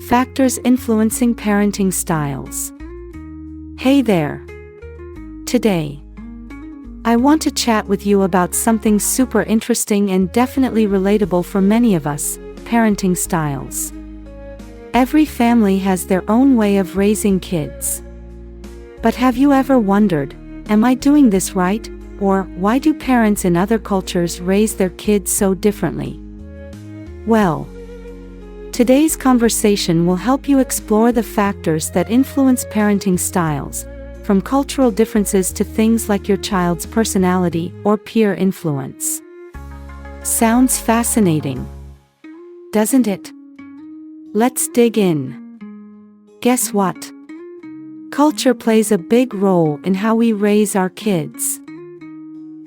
Factors influencing parenting styles. Hey there! Today, I want to chat with you about something super interesting and definitely relatable for many of us: parenting styles. Every family has their own way of raising kids. But have you ever wondered, am I doing this right? Or, why do parents in other cultures raise their kids so differently? Well, today's conversation will help you explore the factors that influence parenting styles, from cultural differences to things like your child's personality or peer influence. Sounds fascinating, doesn't it? Let's dig in. Guess what? Culture plays a big role in how we raise our kids.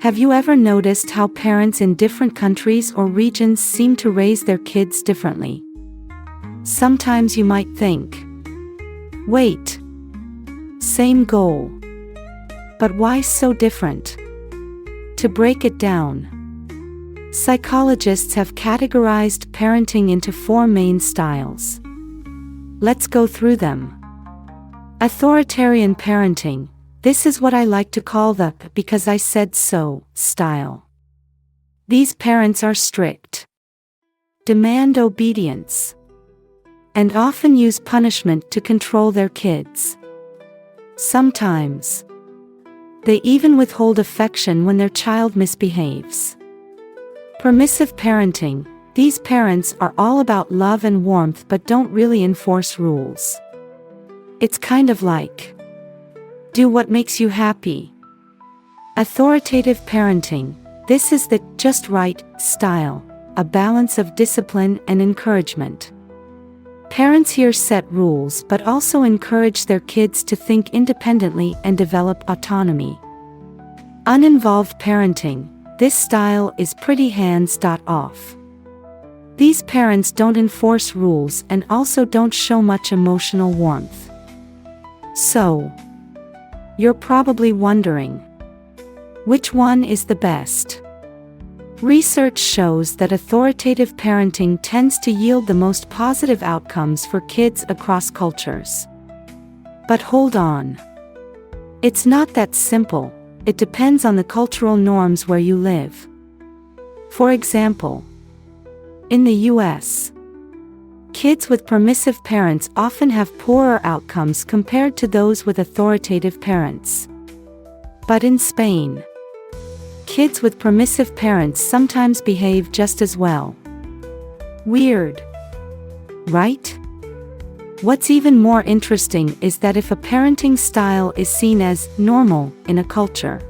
Have you ever noticed how parents in different countries or regions seem to raise their kids differently? Sometimes you might think, wait, same goal, but why so different? To break it down, psychologists have categorized parenting into 4 main styles. Let's go through them. Authoritarian parenting. This is what I like to call the "because I said so" style. These parents are strict, demand obedience, and often use punishment to control their kids. Sometimes, they even withhold affection when their child misbehaves. Permissive parenting. These parents are all about love and warmth but don't really enforce rules. It's kind of like, do what makes you happy. Authoritative parenting. This is the just right style, a balance of discipline and encouragement. Parents here set rules but also encourage their kids to think independently and develop autonomy. Uninvolved parenting. This style is pretty hands-off. These parents don't enforce rules and also don't show much emotional warmth. So, you're probably wondering, which one is the best? Research shows that authoritative parenting tends to yield the most positive outcomes for kids across cultures. But hold on. It's not that simple. It depends on the cultural norms where you live. For example, in the US, kids with permissive parents often have poorer outcomes compared to those with authoritative parents. But in Spain, kids with permissive parents sometimes behave just as well. Weird, right? What's even more interesting is that if a parenting style is seen as normal in a culture,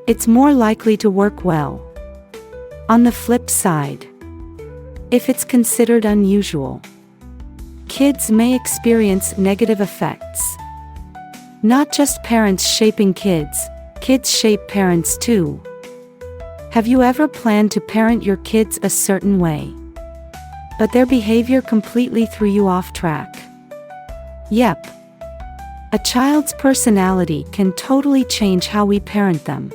it's more likely to work well. On the flip side, if it's considered unusual, kids may experience negative effects. Not just parents shaping kids, kids shape parents too. Have you ever planned to parent your kids a certain way, but their behavior completely threw you off track? Yep. A child's personality can totally change how we parent them.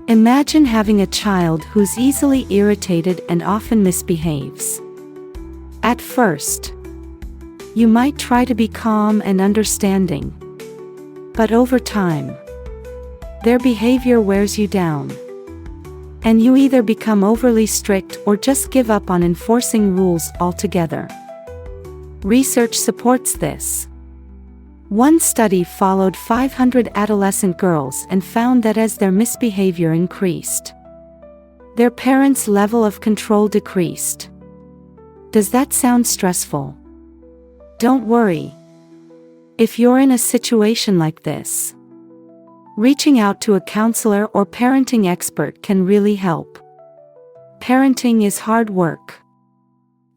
Imagine having a child who's easily irritated and often misbehaves. At first, you might try to be calm and understanding. But over time, their behavior wears you down. And you either become overly strict or just give up on enforcing rules altogether. Research supports this. One study followed 500 adolescent girls and found that as their misbehavior increased, their parents' level of control decreased. Does that sound stressful? Don't worry. If you're in a situation like this, reaching out to a counselor or parenting expert can really help. Parenting is hard work.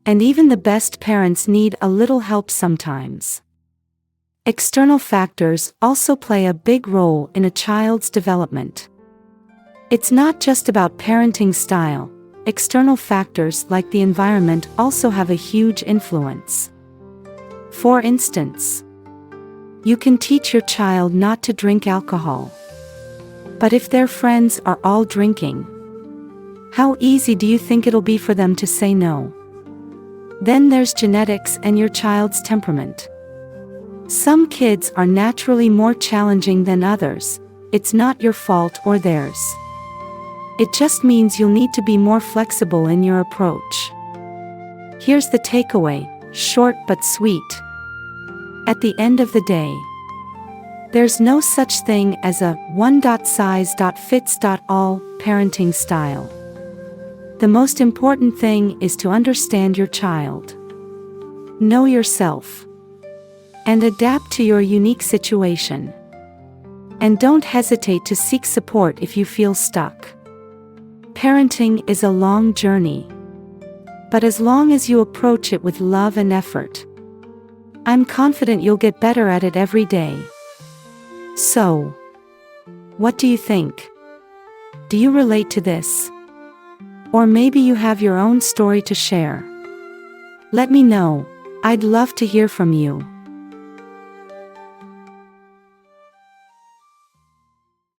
And even the best parents need a little help sometimes. External factors also play a big role in a child's development. It's not just about parenting style. External factors like the environment also have a huge influence. For instance, you can teach your child not to drink alcohol. But if their friends are all drinking, how easy do you think it'll be for them to say no? Then there's genetics and your child's temperament. Some kids are naturally more challenging than others. It's not your fault or theirs. It just means you'll need to be more flexible in your approach. Here's the takeaway, short but sweet. At the end of the day, there's no such thing as a one-size-fits-all parenting style. The most important thing is to understand your child, know yourself, and adapt to your unique situation. And don't hesitate to seek support if you feel stuck. Parenting is a long journey. But as long as you approach it with love and effort, I'm confident you'll get better at it every day. So, what do you think? Do you relate to this? Or maybe you have your own story to share. Let me know. I'd love to hear from you.